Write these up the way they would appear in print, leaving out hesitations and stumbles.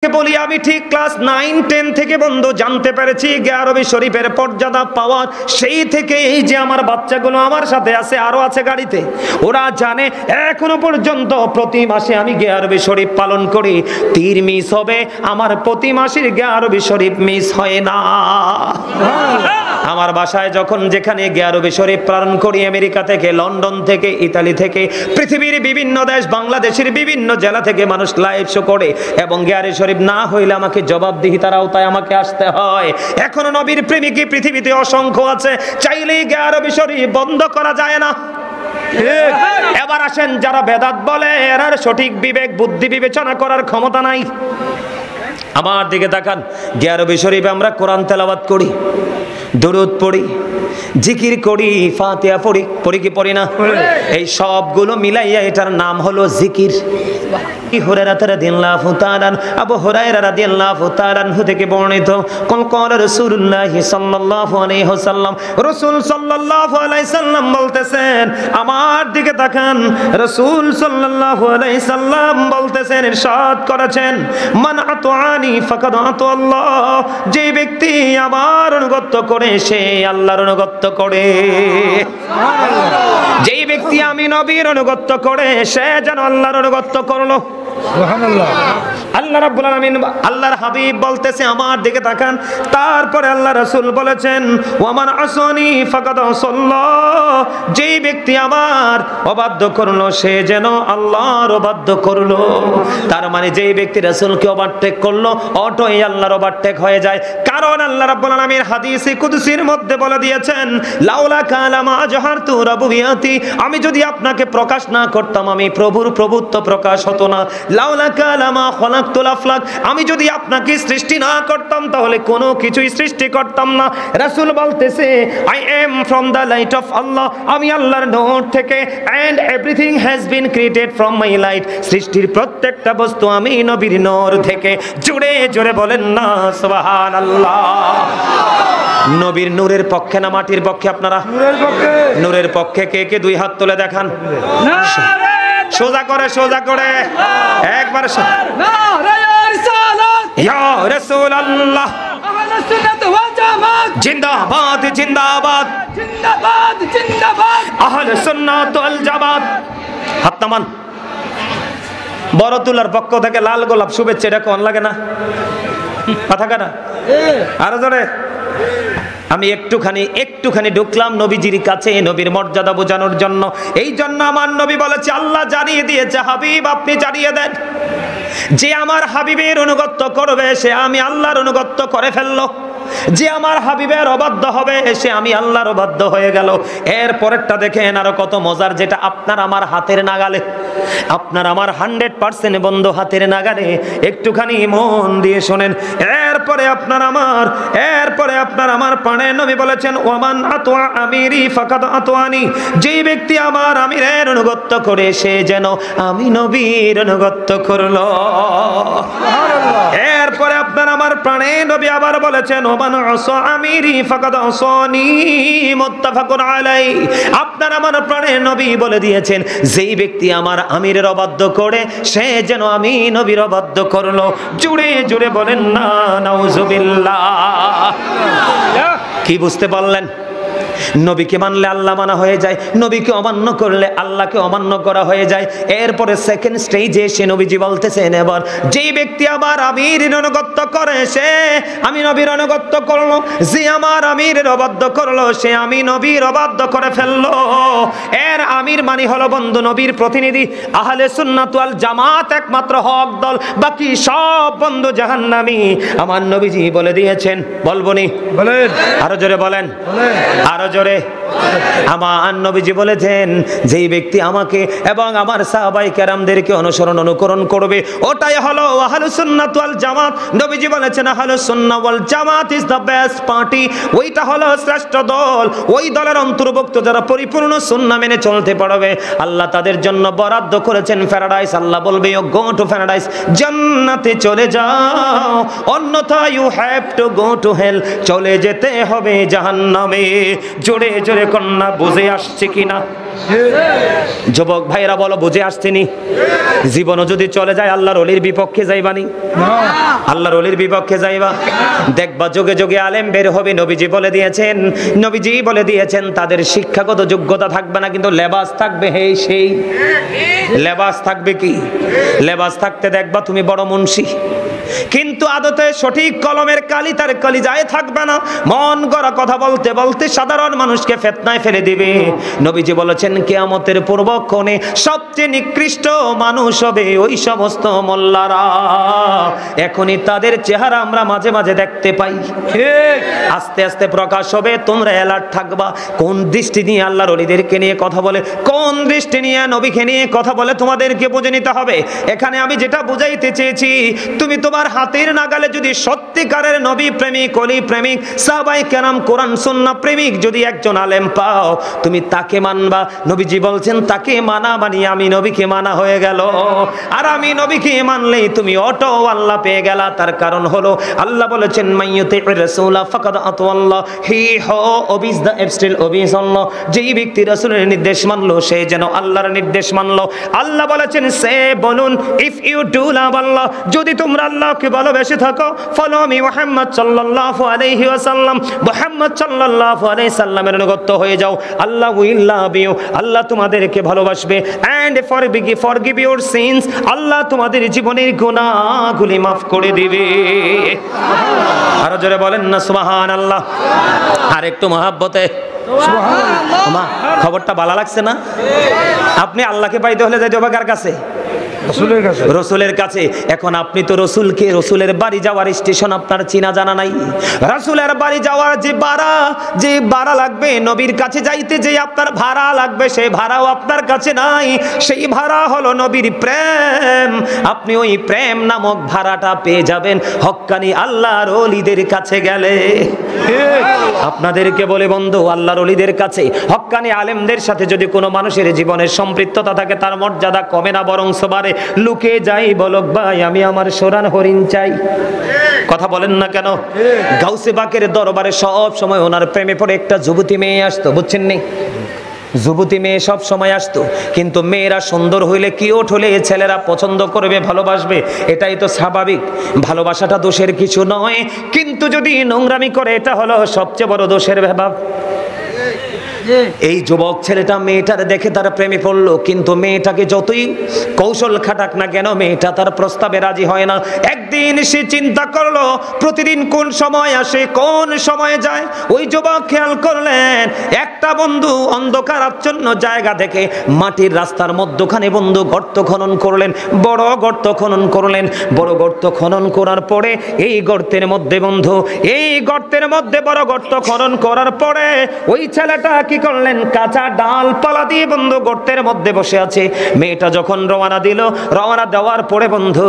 বলি আমি ঠিক ক্লাস 9-10 থেকে বন্ধু জানতে পেরেছি আরবি শরীফের পর্যাদা পাওয়ার সেই থেকে এই যে আমার বাচ্চাগুলো আমার সাথে আছে আরো আছে গাড়িতে, ওরা জানে এখনো পর্যন্ত প্রতি মাসে আমি আরবি শরীফ পালন করি। তীর মিস হবে, আমার প্রতি মাসের আরবি শরীফ মিস হয় না। আমার বাসায় যখন যেখানে আরবি শরীফ পালন করি, আমেরিকা থেকে, লন্ডন থেকে, ইতালি থেকে, পৃথিবীর বিভিন্ন দেশ, বাংলাদেশের বিভিন্ন জেলা থেকে মানুষ লাইভ শো করে এবং আরবি শরীফ না হইলে আমাকে জবাবদিহিতার আওতায় আমাকে আসতে হয়। এখনো নবীর প্রেমিকই পৃথিবীতে অসংখ্য আছে, চাইলেই আরবি শরীফ বন্ধ করা যায় না। এবার আসেন যারা বেদাত বলে এর সঠিক বিবেক বুদ্ধি বিবেচনা করার ক্ষমতা নাই। আমার দিকে তাকান, আরবি শরীফে আমরা কোরআন তেলাওয়াত করি, দরুদ পড়ি, জিকির করি, ফাতিহা পড়ি, পড়ি কি পড়ি না? এই সবগুলো মিলাইয়া এটার নাম হলো জিকির। হুরায়রা রাদিয়াল্লাহু তাআলা আবু হুরায়রা রাদিয়াল্লাহু তাআলা থেকে বর্ণিত, ক্বাল রাসূলুল্লাহ সাল্লাল্লাহু আলাইহি ওয়াসাল্লাম, রাসূল সাল্লাল্লাহু আলাইহি সাল্লাম বলতেছেন, আমার দিকে তাকান, রাসূল সাল্লাল্লাহু আলাইহি সাল্লাম বলতেছেন, ইরশাদ করেছেন, মান আতাআনি ফাকাদ আতা আল্লাহ, যে ব্যক্তি আমার অনুগত করে সে আল্লাহর অনুগত করে। যেই ব্যক্তি আমি নবীর অনুগত করে সে যেন আল্লাহর অনুগত করলো। সুবহানাল্লাহ। আল্লাহ রাব্বুল আলামিন, আল্লাহর হাবিব বলতেছে, আমার দিকে তাকান, তারপরে আল্লাহ রাসূল বলেছেন, ওয়ামান আসানি ফাকাদ আসাল্লাহ, যেই ব্যক্তি আমার অবাধ্য করলো সে যেন আল্লাহর অবাধ্য করলো। তার মানে যেই ব্যক্তি রাসূলকে ওভারটেক করলো অটোই আল্লাহর ওভারটেক হয়ে যায়। কারণ আল্লাহ রাব্বুল আলামিন হাদিসে কুদসির মধ্যে বলে দিয়েছেন, লাউলা কালামা জাহারতু রাবুবিয়াতি, আমি যদি আপনাকে প্রকাশ না করতাম আমি প্রভুর প্রভুত্ব প্রকাশ হতো না। লাউলা কালামা খলাকতুল আফলাক, আমি যদি আপনাকে সৃষ্টি না করতাম তাহলে কোনো কিছুই সৃষ্টি করতাম না। রাসূল বলতেছে, I am from the light of Allah, আমি আল্লাহর নূর থেকে, and everything has been created from my light, সৃষ্টির প্রত্যেকটা বস্তু আমি নবীর নূর থেকে। জোরে জোরে বলেন না সুবহানাল্লাহ। নবীর নূরের পক্ষে না মাটির পক্ষে? আপনারা নূরের পক্ষে। নূরের পক্ষে কে কে দুই হাত তুলে দেখান, সোজা করে, সোজা করে একবার, ইয়া রাসূলুল্লাহ, আহলুস সুন্নাত ওয়াল জামাত জিন্দাবাদ, জিন্দাবাদ, জিন্দাবাদ, জিন্দাবাদ, আহলুস সুন্নাত ওয়াল জামাত। হাত নামান। বড় তুলার পক্ষ থেকে লাল গোলাপ শুভেচ্ছা, এটা কোন লাগে না? কথা কানা আরো জোরে। আমি একটুখানি ঢুকলাম নবীজির কাছে নবীর মর্যাদা বোঝানোর জন্য। এই জন্য আমার নবী বলেছে, আল্লাহ জানিয়ে দিয়েছে, হাবিব আপনি জানিয়ে দেন, যে আমার হাবিবের অনুগত্য করবে সে আমি আল্লাহর অনুগত্য করে ফেললো, যে আমার হাবিবের অবাধ্য হবে সে আমি আল্লাহর অবাধ্য হয়ে গেল। এর পরেরটা দেখেন আরো কত মজার, যেটা আপনার আমার হাতের নাগালে, আপনার আমার 100% বন্ধু হাতের নাগালে। একটুখানি মন দিয়ে শোনেন। এরপরে আপনার আমার প্রাণে নবী বলেছেন, ওয়ামান আতওয়া আমিরি ফাকাদ আতওয়ানি, যেই ব্যক্তি আমার আমিরের অনুগত্য করে সে যেন আমি নবীর অনুগত্য করলো। এরপরে আপনার আমার প্রাণে নবী আবার বলেছেন, ওমান আসা আমিরি ফাকাদ আসানি, মুত্তাফাকুন আলাইহি। আপনার আমার প্রাণে নবী বলে দিয়েছেন, যেই ব্যক্তি আমার আমিরের অবাধ্য করে সে যেন আমি নবীর অবাধ্য করলো। জোরে জোরে বলেন না নাউজুবিল্লাহ। কি বুঝতে পারলেন? নবীকে মানলে আল্লাহ মানা হয়ে যায়, নবীকে অমান্য করলে আল্লাহকে অমান্য করা হয়ে যায়। এরপরে সেকেন্ড স্টেজে সে নবীজি বলতেছেন, এবার যেই ব্যক্তি আমার আমিরের অনুগত্য করে সে আমি নবীর অনুগত্য করলো, যে আমার আমিরের অবাধ্য করলো সে আমি নবীর অবাধ্য করে ফেললো। এর আমির মানে হলো বন্ধু নবীর প্রতিনিধি। আহলে সুন্নাত ওয়াল জামাত একমাত্র হক দল, বাকি সব বন্ধু জাহান্নামী। আমার নবীজি বলে দিয়েছেন, বলবনি? বলেন আরো জোরে, বলেন আরো জোরে। আমার নবীজি বলেছেন, যেই ব্যক্তি আমাকে এবং আমার সাহাবায়ে কেরামদেরকে অনুকরণ করবে ওটাই হলো আহলুস সুন্নাত ওয়াল জামাত। নবীজি বলেছেন, আহলুস সুন্নাহ ওয়াল জামাত ইজ দ্য বেস্ট পার্টি, ওইটা হলো শ্রেষ্ঠ দল। ওই দলের অন্তর্ভুক্ত যারা পরিপূর্ণ সুন্নাহ মেনে চলতে পারবে আল্লাহ তাদের জন্য বরাদ্দ করেছেন প্যারাডাইস। আল্লাহ বলবে, ইউ গো টু প্যারাডাইস, জান্নাতে চলে যাও, অন্যথা you have to go to hell, চলে যেতে হবে জাহান্নামে। জোরে জোরে কন্যা বুঝে আসছে কিনা? যুবক ভাইরা বলো বুঝে আসছেনি? জীবনও যদি চলে যায় আল্লাহর ওলির বিপক্ষে যাইবানি? আল্লাহর ওলির বিপক্ষে যাইবা? দেখবা যোগে যোগে আলেম বের হবে। নবীজি বলে দিয়েছেন তাদের শিক্ষাগত যোগ্যতা থাকবে না, কিন্তু লেবাস থাকবে সেই লেবাস থাকবে। কি লেবাস থাকতে দেখবা তুমি বড় মুন্সি, কিন্তু আদতে সঠিক কলমের কালি তার কলিজায় থাকবে না। মন গড়া কথা বলতে বলতে সাধারণ মানুষকে ফিতনায় ফেলে দিবে। নবীজি বলেছেন কিয়ামতের পূর্বক্ষণে সবচেয়ে নিকৃষ্ট মানুষ হবে ওই সমস্ত মোল্লারা। এখনই তাদের চেহারা আমরা মাঝে মাঝে দেখতে পাই, আস্তে আস্তে প্রকাশ হবে। তোমরা অ্যালার্ট থাকবা। কোন দৃষ্টি নিয়ে আল্লাহর ওলিদেরকে নিয়ে কথা বলে, কোন দৃষ্টি নিয়ে নবীকে নিয়ে কথা বলে তোমাদেরকে বুঝে নিতে হবে। এখানে আমি যেটা বুঝাইতে চেয়েছি, তুমি তোমার হাতের নাগালে যদি সত্যিকারের নবী প্রেমিক, ওলি প্রেমিক, সাহাবায়ে কেরাম, কোরআন সুন্নাহ প্রেমিক যদি একজন আলেম পাও, তুমি তাকে মানবা। নবীজি বলছেন তাকে মানা মানি আমি নবীকে মানা হয়ে গেল। আর আমি নবীকে মানলেই তুমি অটো আল্লাহ পেয়ে গেলা। তার কারণ হলো আল্লাহ বলেছেন মাইয়ুতির রাসূলা ফাকাদ আতাল্লাহ, হি ওবিস দা এবস্টিল ওবিস আল্লাহ। যেই ব্যক্তি রাসূলের নির্দেশ মানলো সে যেন আল্লাহর নির্দেশ মানলো। আল্লাহ বলেছেন সে বলুন ইফ ইউ ডু লাভ আল্লাহ, যদি তোমরা আল্লাহকে ভালোবেসে থাকো, ফলো মি মুহাম্মদ সাল্লাল্লাহু আলাইহি ওয়াসাল্লাম, মুহাম্মদ সাল্লাল্লাহু আলাইহি সাল্লামের অনুগত হয়ে যাও, আল্লাহ উইল লাভ ইউ, আল্লাহ তোমাদেরকে ভালোবাসবে। এন্ড ফরগিভ ইউর সিনস, আল্লাহ তোমাদের জীবনের গুনাহগুলি maaf করে দিবে। আরো জোরে বলেন না সুবহানাল্লাহ। আর একটু মহব্বতে সুবহানাল্লাহ। খবরটা ভালো লাগছে না? আপনি আল্লাহকে পাইতে হলে যাইতে হবে কার কাছে? রসুলের কাছে। এখন আপনি তো রসুলকে, রসুলের বাড়ি যাওয়ার স্টেশন আপনার চিনা জানা নাই। রসুলের বাড়ি যাওয়ার যে ভাড়া লাগবে, নবীর কাছে যাইতে যে আপনার ভাড়া লাগবে, সেই ভাড়াও আপনার কাছে নাই। সেই ভাড়া হলো নবীর প্রেম। আপনি ওই প্রেম নামক ভাড়াটা পেয়ে যাবেন হক্কানি আল্লাহর ওলিদের কাছে গেলে। আপনাদেরকে বলে বন্ধু, আল্লাহর ওলিদের কাছে হক্কানি আলেমদের সাথে যদি কোনো মানুষের জীবনের সম্পৃক্ততা থাকে, তার মর্যাদা কমে না বরং বারে লুকে যাই। বলক ভাই আমি আমার সোরান হরিণ চাই। কথা বলেন না কেন? গাউসে পাকের দরবারে সব সময় ওনার প্রেমে পড়ে একটা যুবতী মেয়ে আসতো, বুঝছেন নি? যুবতী মেয়ে সব সময় আসতো, কিন্তু মেয়েরা সুন্দর হইলে, কিউট হলে ছেলেরা পছন্দ করবে, ভালোবাসবে, এটাই তো স্বাভাবিক। ভালোবাসাটা দোষের কিছু নয়, কিন্তু যদি নোংরামি করে এটা হলো সবচেয়ে বড় দোষের ব্যাপার। এই যুবক ছেলেটা মেয়েটার দেখে তার প্রেমে পড়লো, কিন্তু মেয়েটাকে যতই কৌশল খাটাক না কেন মেয়েটা তার প্রস্তাবে রাজি হয় না। একদিন সে চিন্তা করলো প্রতিদিন কোন সময় আসে কোন সময় যায়। ওই যুবক খেয়াল করলেন একটা বন্ধু অন্ধকার আচ্ছন্ন জায়গা থেকে মাটির রাস্তার মধ্যখানে বন্ধু গর্ত খনন করলেন, বড় গর্ত খনন করলেন। বড় গর্ত খনন করার পরে এই গর্তের মধ্যে বন্ধু, এই গর্তের মধ্যে বড় গর্ত খনন করার পরে ওই ছেলেটা কি করলেন, কাঁচা ডালপালা দিয়ে বন্ধু গর্তের মধ্যে বসে আছে। মেয়েটা যখন রওনা দিল, রওনা দেওয়ার পরে বন্ধু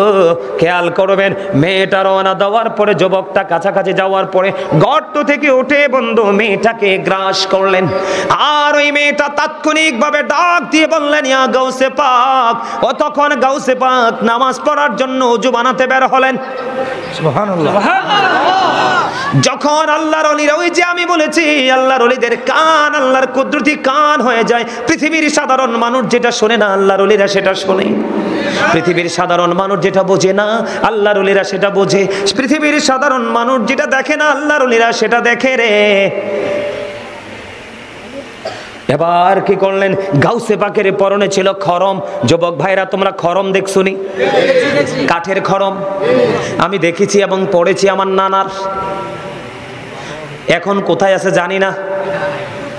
খেয়াল করবেন, মেয়েটা রওনা দেওয়ার পরে যুবকটা কাছাকাছি যাওয়ার পরে গর্ত থেকে উঠে বন্ধু মেয়েটাকে গ্রাস করলেন। আর ওই মেয়েটা তাৎক্ষণিকভাবে ডাক দিয়ে বললেন ইয়া গাউসে পাক। ও তখন গাউসে পাক নামাজ পড়ার জন্য ওযু বানাতে বের হলেন। সুবহানাল্লাহ। যখন আল্লাহর ওলিরা, ওই যে আমি বলেছি আল্লাহর ওলিদের কান আল্লাহর কুদরতি কান হয়ে যায়। পৃথিবীর সাধারণ মানুষ যেটা শোনে না আল্লাহর ওলিরা সেটা শোনে। পৃথিবীর সাধারণ মানুষ যেটা বোঝে না আল্লাহর ওলিরা সেটা বোঝে। পৃথিবীর সাধারণ মানুষ যেটা দেখে না আল্লাহর ওলিরা সেটা দেখে রে। এবার কি করলেন, গাউসে পাকের পরনে ছিল খরম। যুবক ভাইরা তোমরা খরম দেখছুনি? কাঠের খরম আমি দেখেছি এবং পড়েছি আমার নানার। এখন কোথায় আছে জানি না।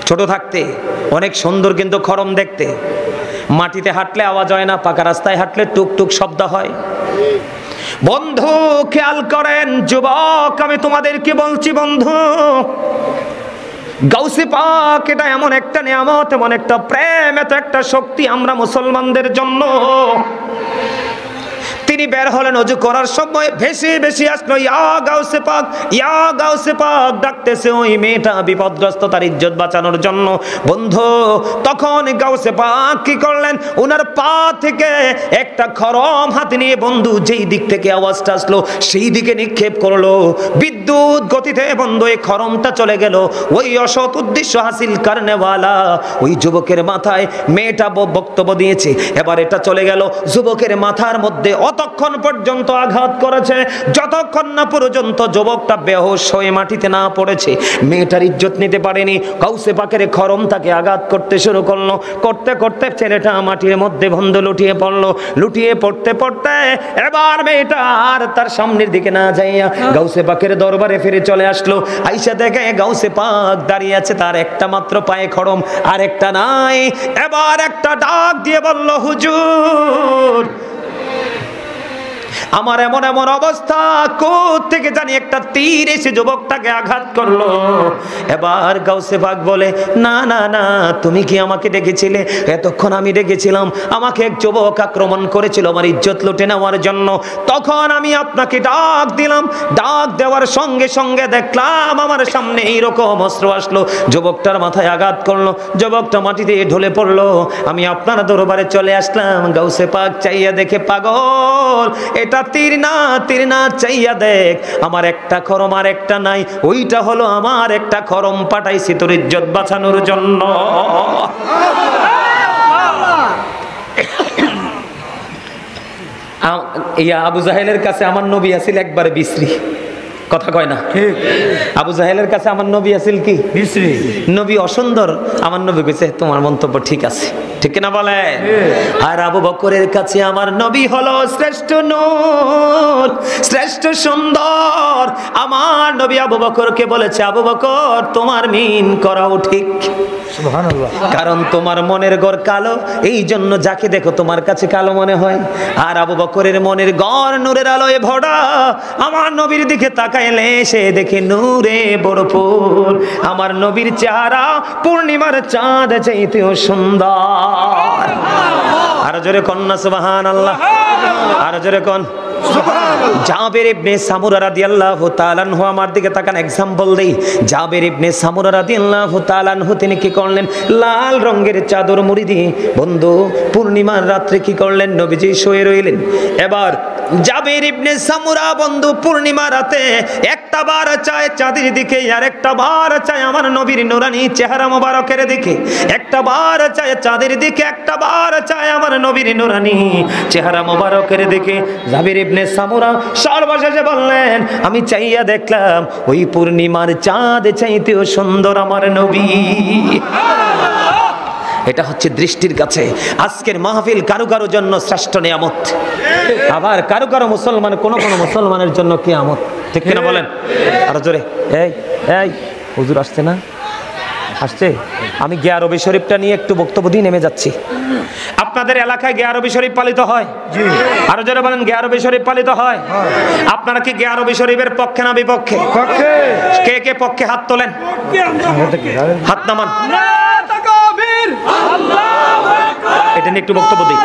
ছোট থাকতে অনেক সুন্দর কিন্তু খরম দেখতে। মাটিতে হাঁটলে আওয়াজ হয় না, পাকা রাস্তায় হাঁটলে টুকটুক শব্দ হয়। বন্ধু খেয়াল করেন যুবক, আমি তোমাদেরকে বলছি বন্ধু, গাউসে পাক এটা এমন একটা নিয়ামত, এমন একটা প্রেম, এত একটা শক্তি আমরা মুসলমানদের জন্য। তিনি বের হলেন ওযু করার সময় ভেসে ভেসে আসলো ইয়া গাউসে পাক, ইয়া গাউসে পাক ডাকতেছে ওই মেয়েটা বিপদগ্রস্ত, তার ইজ্জত বাঁচানোর জন্য। বন্ধু তখন গাউসে পাক কি করলেন, ওনার পা থেকে একটা খড়ম হাতে নিয়ে বন্ধু যেই দিক থেকে আওয়াজটা আসলো সেই দিকে নিক্ষেপ করলো। বিদ্যুৎ গতিতে বন্ধু এই খড়মটা চলে গেল ওই অসৎ উদ্দেশ্য হাসিল কারনেওয়ালা ওই যুবকের মাথায়। মেয়েটা বক্তব্য দিয়েছে, এবার এটা চলে গেল যুবকের মাথার মধ্যে। অতক্ষণ পর্যন্ত আঘাত করেছে যতক্ষণ না পর্যন্ত যুবকটা বেহুশ হয়ে মাটিতে না পড়েছে। মেয়েটার ইজ্জত নিতে পারেনি, গাউসে পাকের খড়ম তাকে আঘাত করতে শুরু করলো। করতে করতে ছেলেটা মাটির মধ্যে বন্ধু লুটিয়ে পড়লো। লুটিয়ে পড়তে পড়তে এবার মেয়েটা আর তার সামনের দিকে না যাইয়া গাউসে পাকের দরবারে ফিরে চলে আসলো। আইসা দেখে গাউসে পাক দাঁড়িয়ে আছে, তার একটা মাত্র পায়ে খড়ম আর একটা নাই। এবার একটা ডাক দিয়ে বলল, হুজুর আমার এমন এমন অবস্থা, কোথা থেকে জানি একটা তীর এসে যুবকটাকে আঘাত করলো। এবার গাউসে পাক বলে, না না না, তুমি কি আমাকে ডেকেছিলে? এতক্ষণ আমি ডেকেছিলাম, আমাকে এক যুবক আক্রমণ করেছিল আমার ইজ্জত লুটে নেওয়ার জন্য। তখন আমি আপনাকে ডাক দিলাম, ডাক দেওয়ার সঙ্গে সঙ্গে দেখলাম আমার সামনে এইরকম অস্ত্র আসলো, যুবকটার মাথায় আঘাত করলো, যুবকটা মাটিতে ঢলে পড়লো। আমি আপনার দরবারে চলে আসলাম। গাউসে পাক চাইয়া দেখে, পাগল এটা তীর না, তীর না, চাইয়া দেখ আমার একটা খড়ম আর একটা নাই, ওইটা হলো আমার একটা খড়ম, পাঠাইছি তোর ইজ্জত বাঁচানোর জন্য। আবু জাহেলের কাছে আমার নবী আছিল একবারে বিশ্রী, কথা কয় না ঠিক। আবু জাহেলের কাছে আমার নবী আছিল কি বিশ্রী, নবী অসুন্দর। আমার নবী কইছে তোমার মন্তব্য ঠিক আছে, ঠিক না বলে? আর আবু বকরের কাছে আমার নবী হলো শ্রেষ্ঠ নূর, শ্রেষ্ঠ সুন্দর। আমার নবী আবু বকরকে বলেছে, আবু বকর তোমার মিন করাও ঠিক, সুবহানাল্লাহ, কারণ তোমার মনের ঘর কালো, এই জন্য যাকে দেখো তোমার কাছে কালো মনে হয়। আর আবু বকরের মনের ঘর নূরের আলোয় ভরা। আমার নবীর দিকে তাকাইলে সে দেখে নূরে ভরপুর। আমার নবীর চেহারা পূর্ণিমার চাঁদ চাইতেও সুন্দর। আর জোরে কন্যা সুবহানাল্লাহ, আর জোরে কোন জাবের ইবনে সামুরা রাদিয়াল্লাহু তাআলা আনহু। আমার দিকে তাকান, এক্সাম্পল দেই। জাবের ইবনে সামুরা রাদিয়াল্লাহু তাআলা আনহু তিনি কি করলেন, লাল রঙের চাদর মুড়ি দিয়ে বন্ধু পূর্ণিমার রাত্রে কি করলেন, নবীজি শুয়ে রইলেন। এবার জাবের ইবনে সামুরা বন্ধু পূর্ণিমা রাতে একটা বার চায় চাঁদের দিকে, আর একটা বার চায় আমার নবীর নূরানি চেহারা মোবারকের দিকে। একটা বার চায় চাঁদের দিকে, একটা বার চায় আমার নবীর নূরানি চেহারা মোবারকের দিকে। জাবের ইবনে সামুরা সর্বশেষে বললেন, আমি চাইয়া দেখলাম ওই পূর্ণিমার চাঁদ চাইতেও সুন্দর আমার নবী। এটা হচ্ছে দৃষ্টির কাছে আজকের মাহফিল কারো কারো জন্য শ্রেষ্ঠ নিয়ামত, আবার কারো কারো মুসলমান কোন কোন মুসলমানের জন্য কিয়ামত, ঠিক কিনা বলেন? আর জোরে এই এই হুজুর আসছে না, আসছে। আমি গিয়া রবি শরীফটা নিয়ে একটু বক্তব্য দিয়ে নেমে যাচ্ছি। আপনাদের এলাকায় গিয়া রবি শরীফ পালিত হয়? জি। আরো জোরে বলেন, গিয়া রবি শরীফ পালিত হয়? আপনারা কি গিয়া রবি শরীফের পক্ষে না বিপক্ষে? পক্ষে। কে কে পক্ষে হাত তোলেন, হাত নামান। এটা নিয়ে একটু বক্তব্য দিই।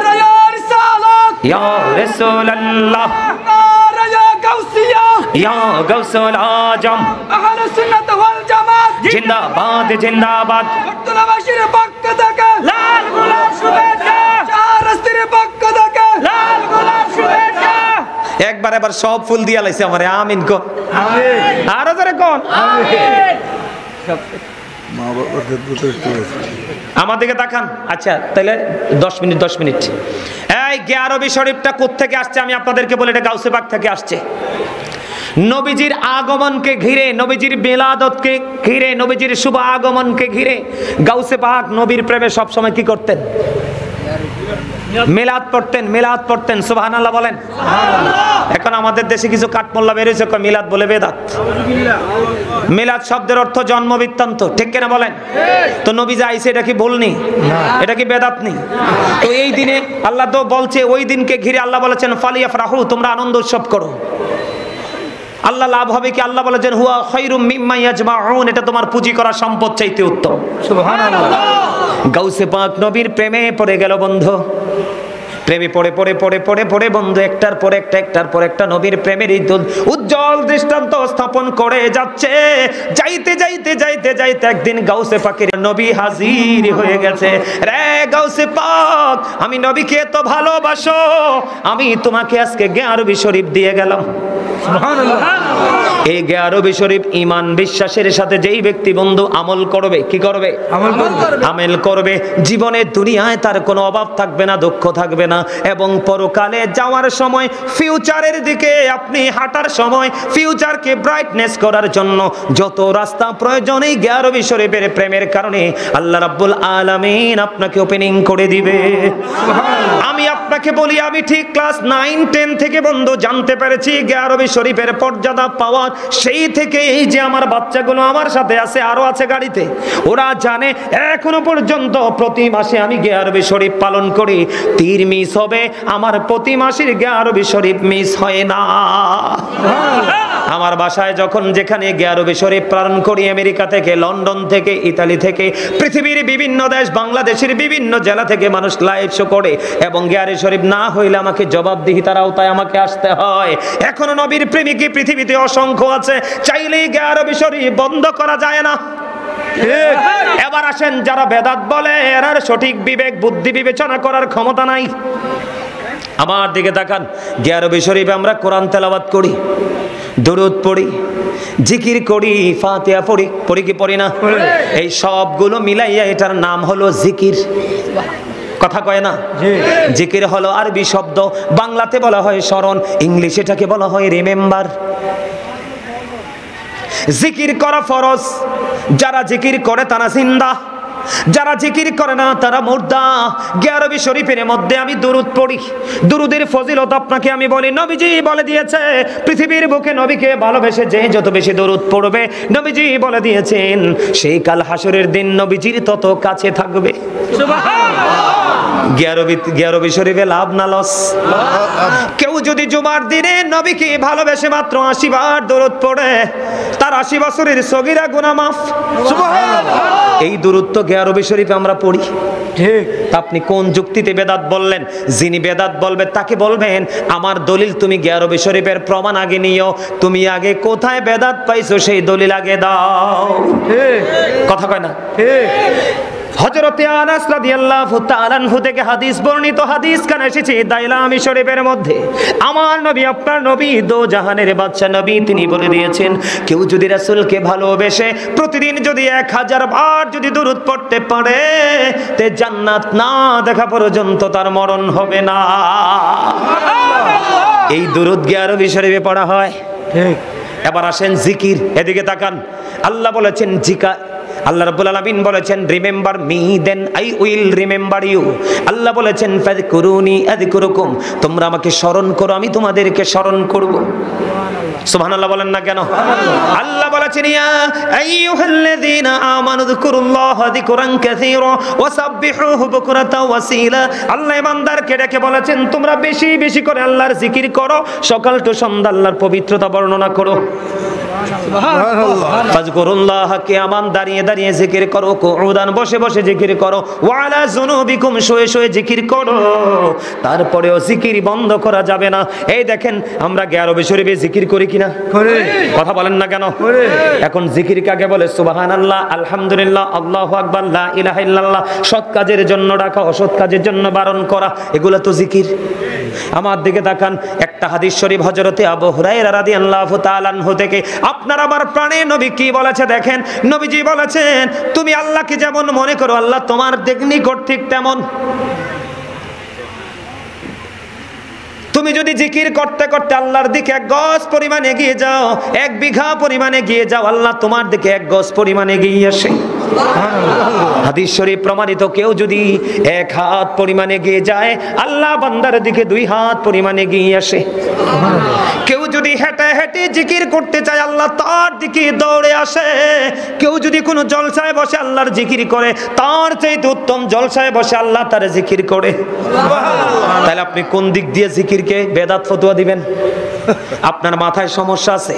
ইয়া রাসূলুল্লাহ, ইয়া গাউসুল আজম, আহলে সুন্নাত ওয়াল জামাত জিন্দাবাদ, জিন্দাবাদ। পট্টলাবাসীর পক্ষ থেকে লাল গোলাপ শুভেচ্ছা, চারাস্তির পক্ষ থেকে লাল গোলাপ শুভেচ্ছা। একবার এবার সব ফুল দিয়া লাইছে আমারে, আমিন কো, আমিন। আরো জোরে কোন, আমিন। আমার দিকে তাকান। আচ্ছা তাহলে 10 মিনিট 10 মিনিট। এই গিয়া রবি শরীফটা কোত্থেকে আসছে আমি আপনাদেরকে বলি, এটা গাউসে পাক থেকে আসছে। নবীজির আগমনকে ঘিরে, নবীজির মিলাদতকে ঘিরে, নবীজির শুভ আগমনকে ঘিরে গাউসে পাক নবীর প্রেমে সব সময় কি করতেন, মিলাদ পড়তেন, মিলাদ পড়তেন। সুবহানাল্লাহ বলেন। এখন আমাদের দেশে কিছু কাঠমোল্লা বেরিয়েছে, মিলাদ বলে বেদাত। মিলাদ শব্দের অর্থ জন্ম বৃত্তান্ত, ঠিক কিনা বলেন? তো নবী যে আইছে এটা কি ভুল নেই, এটা কি বেদাত নেই? তো এই দিনে আল্লাহ তো বলছে, ওই দিনকে ঘিরে আল্লাহ বলেছেন ফালিয়াফরাহু, তোমরা আনন্দ উৎসব করো। আল্লাহ লাভ হবে কি? আল্লাহ বলেছেন হুয়া খায়রুম মিম্মা ইয়াজমাউন, এটা তোমার পুঁজি করা সম্পদ চাইতে উত্তম। সুবহানাল্লাহ। গাউসে পাক নবীর প্রেমে পড়ে গেল বন্ধু। প্রেমে পড়ে পড়ে পড়ে পড়ে পড়ে বন্ধু একটার পর একটা নবীর প্রেমের উজ্জ্বল দৃষ্টান্ত স্থাপন করে যাচ্ছে। যাইতে যাইতে যাইতে যাইতে একদিন গাউসে পাকের নবী হাজির হয়ে গেছে। রে গাউসে পাক, আমি নবীকে তো ভালোবাসো, আমি তোমাকে আজকে গিয়ারবি শরীফ দিয়ে গেলাম। সুবহানাল্লাহ। এই গিয়ারবি শরীফ ঈমান বিশ্বাসের সাথে যেই ব্যক্তি বন্ধু আমল করবে, কি করবে? আমল করবে। জীবনে দুনিয়ায় তার কোনো অভাব থাকবে না, দুঃখ থাকবে না, এবং পরকালে যাওয়ার সময় ফিউচারের দিকে আপনি হাঁটার সময় ফিউচারকে ব্রাইটনেস করার জন্য যত রাস্তা প্রয়োজন এই গিয়ারবি শরীফের প্রেমের কারণে আল্লাহ রাব্বুল আলামিন আপনাকে ওপেনিং করে দিবে। আমি আপনাকে বলি, আমি ঠিক ক্লাস 9, 10 থেকে বন্ধু জানতে পেরেছি গিয়ারবি শরীফের মর্যাদা পাওয়ার। সেই থেকে এই যে আমার বাচ্চাগুলো আমার সাথে আছে, আরো আছে গাড়িতে, ওরা জানে এখনো পর্যন্ত প্রতি মাসে আমি গিয়ারবি শরীফ পালন করি। তীর মিস হবে, আমার প্রতি মাসের গিয়ারবি শরীফ মিস হয় না। আমার বাসায় যখন যেখানে গিয়ারবি শরীফ পালন করি, আমেরিকা থেকে, লন্ডন থেকে, ইতালি থেকে, পৃথিবীর বিভিন্ন দেশ, বাংলাদেশের বিভিন্ন জেলা থেকে মানুষ লাইভ শো করে, এবং গিয়ারবি শরীফ না হইলে আমাকে জবাবদিহিতার আওতায় আমাকে আসতে হয়। এখনো নবীর প্রেমিক পৃথিবীতে অসংখ্য আছে, চাইলেই গিয়ারবি শরীফ বন্ধ করা যায় না। এবার আসেন, যারা বেদাত বলে এরা সঠিক বিবেক বুদ্ধি বিবেচনা করার ক্ষমতা নাই। আমার দিকে তাকান, গিয়ারবি শরীফে আমরা কোরআন তেলাওয়াত করি, দরুদ পড়ি, জিকির করি, ফাতিহা পড়ি, পড়ি কি পড়ি না? এই সবগুলো মিলাইয়া এটার নাম হলো জিকির। কথা কয় না? জিকির হলো আরবি শব্দ, বাংলাতে বলা হয় স্মরণ, ইংলিশে এটাকে বলা হয় রিমেম্বার। জিকির করা ফরজ, যারা জিকির করে তারা জিন্দা, যারা জিকির করে না তারা মুর্দা। গিয়ারবি শরীফের মধ্যে আমি দরুদ পড়ি, দরুদের ফজিলত আপনাকে আমি বলি, নবীজি বলে দিয়েছে পৃথিবীর বুকে নবীকে ভালোবেসে যে যত বেশি দরুদ পড়বে, নবীজি বলে দিয়েছেন সেই কাল হাসরের দিন নবীজির তত কাছে থাকবে। সুবহানাল্লাহ। গিয়ারবি শরীফে লাভ না লস? কেউ যদি জুমার দিনে নবীকে ভালোবেসে মাত্র 80 বার দরুদ পড়ে, তার 80 বছরের সগীরা গুনাহ মাফ। সুবহানাল্লাহ। এই দরুদ তো গিয়ারবি শরীফে আমরা পড়ি, ঠিক? আপনি কোন যুক্তিতে বেদাত বললেন? যিনি বেদাত বলবে তাকে বলবেন আমার দলিল তুমি গিয়ারবি শরীফের প্রমাণ আগে নিও, তুমি আগে কোথায় বেদাত পাইছো সেই দলিল আগে দাও। ঠিক কথা কয় না? ঠিক। হযরতে আনাস রাদিয়াল্লাহু তাআলা আনহু থেকে হাদিস বর্ণিত, হাদিস কানে এসেছে দাইলামি শরীফের মধ্যে। আমার নবী, আপনার নবী, দো জাহানের বাদশা নবী, তিনি বলে দিয়েছেন কেউ যদি রাসূলকে ভালোবেসে প্রতিদিন যদি 1000 বার যদি দরুদ পড়তে পারে, তে জান্নাত না দেখা পর্যন্ত তার মরণ হবে না। এই দরুদ গিয়ারবি শরীফে পড়া হয়, ঠিক? এবার আসেন জিকির, এদিকে তাকান। আল্লাহ বলেছেন আল্লাহ রাব্বুল আলামিন বলেছেন remember me then I will remember you. আল্লাহ বলেছেন ফাযকুরুনি আযকুরুকুম, তোমরা আমাকে স্মরণ করো আমি তোমাদেরকে স্মরণ করব। সুবহানাল্লাহ বলেন না কেন? আল্লাহ বলেছেন ইয়া আইয়ুহাল্লাযীনা আমানু যকুরুল্লাহা যিকরান কাসীরা ওয়া সাব্বিহুহু বুকরাতাও ওয়া আসীলা। আল্লাহ বান্দারকে ডেকে বলেছেন তোমরা বেশি বেশি করে আল্লাহর জিকির করো, সকাল টু সন্ধ্যা আল্লাহর পবিত্রতা বর্ণনা করো। সুবহানাল্লাহ। ফাযকুরুল্লাহ, কিয়ামান দাঁড়িয়ে দাঁড়িয়ে জিকির করো, কুউদান বসে বসে জিকির করো, ওয়া আলা যুনুবিকুম শুয়ে শুয়ে জিকির করো। তারপরেও জিকির বন্ধ করা যাবে না। এই দেখেন আমরা গিয়ারবি শরীফে জিকির করি কিনা? করি। কথা বলেন না কেন? করি। এখন জিকির কাকে বলে? সুবহানাল্লাহ, আলহামদুলিল্লাহ, আল্লাহু আকবার, লা ইলাহা ইল্লাল্লাহ। সৎ কাজের জন্য ডাকা, অসৎ কাজের জন্য বারণ করা, এগুলো তো জিকির। আমার দিকে তাকান, একটা হাদিস শরীফ হযরতে আবু হুরায়রা রাদিয়াল্লাহু তাআলা আনহু থেকে আপনার আমার প্রাণের নবী কি বলেছে দেখেন। নবীজি বলেছেন তুমি আল্লাহকে যেমন মনে করো আল্লাহ তোমার নিকট ঠিক তেমন। তুমি যদি জিকির করতে করতে আল্লাহর দিকে 1 গজ পরিমাণ এগিয়ে যাও, 1 বিঘা পরিমাণ এগিয়ে যাও, আল্লাহ তোমার দিকে 1 গজ পরিমাণ এগিয়ে আসে। হাদিস শরীফ প্রমাণিত, কেউ যদি 1 হাত পরিমাণ এগিয়ে যায় আল্লাহ বান্দার দিকে 2 হাত পরিমাণ এগিয়ে আসে। কেউ যদি হেঁটে হেঁটে জিকির করতে চায় আল্লাহ তার দিকে দৌড়ে আসে। কেউ যদি কোনো জলসায় বসে আল্লাহর জিকির করে তার চাইতে উত্তম জলসায় বসে আল্লাহ তার জিকির করে। তাহলে আপনি কোন দিক দিয়ে জিকিরকে বেদাত ফতোয়া দিবেন? আপনার মাথায় সমস্যা আছে।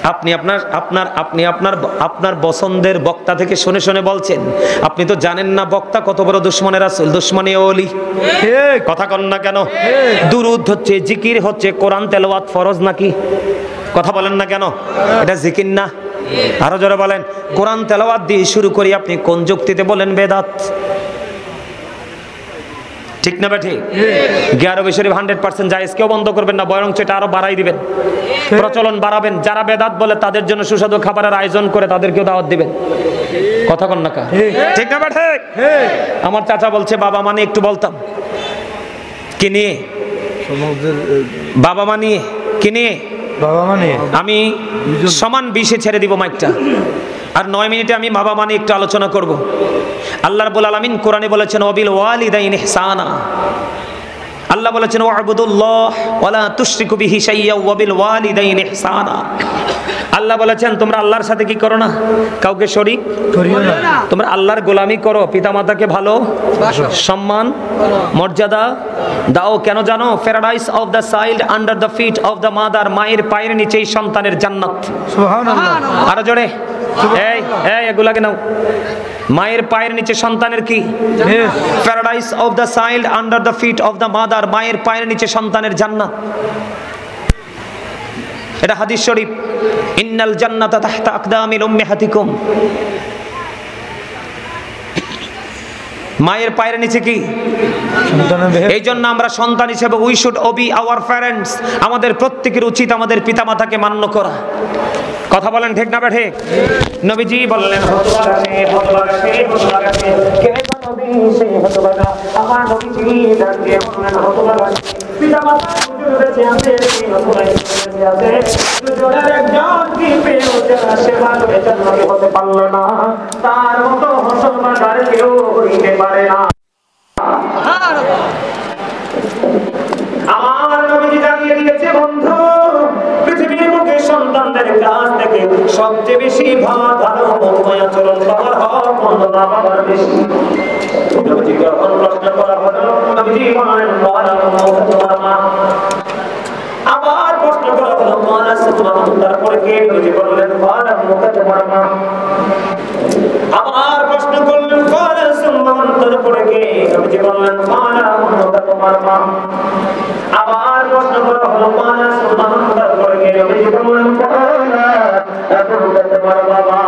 আপনি আপনার পছন্দের বক্তা থেকে শুনে শুনে বলছেন, আপনি তো জানেন না বক্তা কত বড় দুশমনের রাসূল, দুশমনী ওলি। কথা কন না কেন? দুরূদ হচ্ছে, জিকির হচ্ছে, কোরআন তেলাওয়াত ফরজ নাকি? কথা বলেন না কেন? এটা জিকির না? আরো জোরে বলেন। কোরআন তেলাওয়াত দিয়ে শুরু করি, আপনি কোন যুক্তিতে বলেন বেদাত? ঠিক না বেঠি? গিয়ারবি শরীফ 100% জায়েজ, কেউ বন্ধ করবেন না, বরং সেটা আরো বাড়াই দিবেন, প্রচলন বাড়াবেন। যারা বেদাত বলে তাদের জন্য সুস্বাদু খাবারের আয়োজন করে তাদেরকেও দাওয়াত দিবেন। কথা কন না কা? ঠিক না বেঠি? আমার চাচা বলছে বাবা মানে একটু বলতাম কি নিয়ে, বাবা মানে কি নিয়ে, বাবা মানে আমি সমান 20-এ ছেড়ে দিব মাইকটা, আর 9 মিনিটে আমি বাবা মানে একটু আলোচনা করব। আল্লাহ রাব্বুল আলামিন কোরআনে বলেছেন ওয়াবিল ওয়ালিদাইনি ইহসানা। আল্লাহ বলেছেন ওয়াবুদুল্লাহ ওয়ালা তুশরিকু বিহি শাইয়্যা ওয়াবিল ওয়ালিদাইনি ইহসানা। আল্লাহ বলেছেন তোমরা আল্লাহর সাথে কি করো না, কাউকে শরীক করিও না। তোমরা আল্লাহর গোলামি করো, পিতামাতাকে ভালো সম্মান মর্যাদা দাও। কেন জানো? Paradise of the child under the feet of the mother. মায়ের পায়ের নিচেই সন্তানের জান্নাত। সুবহানাল্লাহ। আরো জোরে। এই এগুলাকে নাও। মায়ের পায়ের নিচে সন্তানের কি? Paradise of the child under the feet of the mother. মায়ের পায়ের নিচে সন্তানের জান্নাত। এটা হাদিস শরীফ। ইন্নাল জান্নাতা তাহতা আকদামিল উম্মাহাতিকুম। মায়ের পায়ের নিচে কি? এই জন্য আমরা সন্তান হিসেবে we should Obi our parents. আমাদের প্রত্যেকের উচিত আমাদের পিতামাতাকে মান্য করা। কথা বলেন ঠিক না বেঠে? নবীজি বললেন কে নবী সেই হতভাগা। আমার নবীজি ডাক দিয়ে বললেন হতভাগা পিতামাতা হুজুর বেঁচে আছে, বেঁচে আছে দুজনের একজন কি পেয়ে যারা সেবা করে জান্নাতে হতে পারলো না, তার মতো হতভাগার কেউ হইতে পারে না। আমার নবীজি জানিয়ে দিয়েছে বন্ধু, পৃথিবীর বুকে সন্তানদের কাছ থেকে সবচেয়ে বেশি ভালো মধুময় আচরণ বাবার হক অন্য বাবার বেশি। নবীজিকে যখন প্রশ্ন করা হলো, নবীজি বললেন তোমার মা। আবার প্রশ্ন করা হলো তারপরে কে? নবীজি বললেন তোমার মা। আবার প্রশ্ন করলেন তারপরে কে? নবীজি বললেন তোমার মা। আবার প্রশ্ন করা হলো তারপরে কে? নবীজি বললেন তোমার বাবা।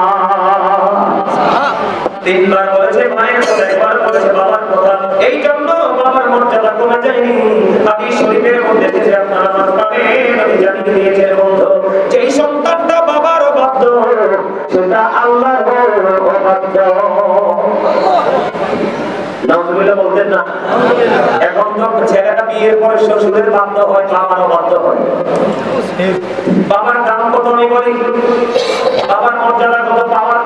3 বার বলেছে মায়ের কথা, 1 বার বলেছে বাবার কথা। এই জন্য বাবার মর্যাদা কমে যায়নি। হাদিস শরীফের মধ্যে যে আপনারা নামাজ পড়েন, নবী জানিয়ে দিয়েছেন বন্ধু, যেই সন্তানটা বাবার অবাধ্য সেটা আল্লাহর অবাধ্য। নাউজুবিল্লাহ বলতেন না? এখন তো ছেলেটা বিয়ের পরে শ্বশুরের বাধ্য হয়, বাবারও বাধ্য হয়। বাবার দাম কত আমি বলি, বাবার মর্যাদা কত, বাবার